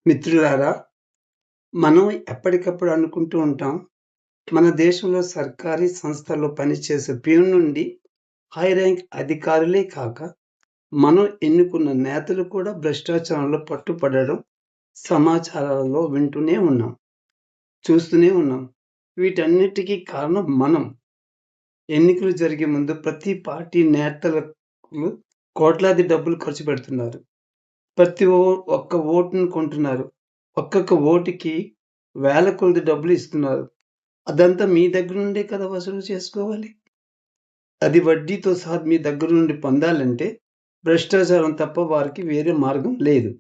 మిత్రులారా, మనం ఎప్పటికప్పుడు అనుకుంటూ ఉంటాం. మన దేశంలో సర్కారీ సంస్థల్లో పనిచేసే ప్యూన్ నుండి హై ర్యాంక్ అధికారులే కాక, మనం ఎన్నుకున్న నేతలు కూడా భ్రష్టాచారంలో పట్టుపడడం సమాచారాలలో వింటూనే ఉన్నాం. చూస్తూనే ఉన్నాం. వీటన్నిటికీ కారణం మనం. ఎన్నికలు జరిగే ముందు ప్రతి పార్టీ నేతలకు కోట్లాది డబ్బులు ఖర్చు పెడుతున్నారు. ప్రతి ఒక్క ఓటును కొంటున్నారు. ఒక్కొక్క ఓటుకి వేల కొలది డబ్బులు ఇస్తున్నారు. అదంతా మీ దగ్గర నుండే కదా వసూలు చేసుకోవాలి. అది వడ్డీతో సహా మీ దగ్గర నుండి పొందాలంటే భ్రష్టాచారం తప్ప వారికి వేరే మార్గం లేదు.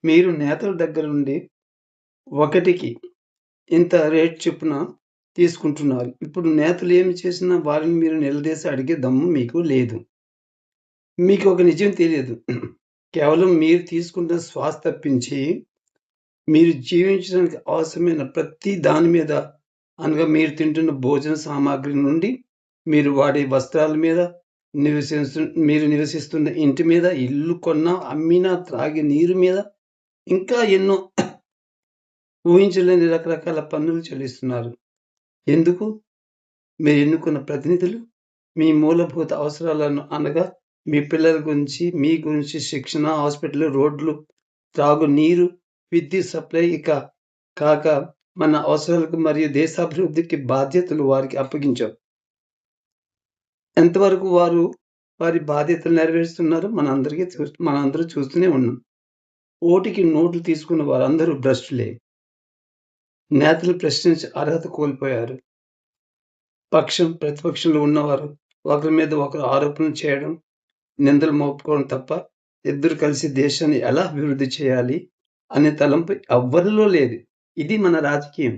మీరు నేతల దగ్గర నుండి ఒకటికి ఇంత రేట్ చొప్పున తీసుకుంటున్నారు. ఇప్పుడు నేతలు ఏమి చేసినా వారిని మీరు నిలదీసి అడిగే దమ్ము మీకు లేదు. మీకు ఒక నిజం తెలియదు. కేవలం మీరు తీసుకుంటున్న శ్వాస తప్పించి, మీరు జీవించడానికి అవసరమైన ప్రతి దాని మీద, అనగా మీరు తింటున్న భోజన సామాగ్రి నుండి, మీరు వాడే వస్త్రాల మీద, మీరు నివసిస్తున్న ఇంటి మీద, ఇల్లు కొన్నా, అమ్మినా, త్రాగే నీరు మీద, ఇంకా ఎన్నో ఊహించలేని రకరకాల పన్నులు చెల్లిస్తున్నారు. ఎందుకు? మీరు ఎన్నుకున్న ప్రతినిధులు మీ మూలభూత అవసరాలను, అనగా మీ పిల్లల గురించి, మీ గురించి శిక్షణ, హాస్పిటల్, రోడ్లు, త్రాగునీరు, విద్యుత్ సప్లై కాక మన అవసరాలకు మరియు దేశాభివృద్ధికి బాధ్యతలు వారికి అప్పగించాం. ఎంతవరకు వారు వారి బాధ్యతలు నెరవేరుస్తున్నారో మనందరూ చూస్తూనే ఉన్నాం. ఓటికి నోట్లు తీసుకున్న వారందరూ భ్రష్టులే. నేతలు ప్రశ్నించే అర్హత కోల్పోయారు. ప్రతిపక్షంలో ఉన్నవారు ఒకరి మీద ఒకరు ఆరోపణలు చేయడం, నిందలు మోపుకోవడం తప్ప ఇద్దరు కలిసి దేశాన్ని ఎలా అభివృద్ధి చేయాలి అనే తలంపు ఎవ్వరిలో లేదు. ఇది మన రాజకీయం.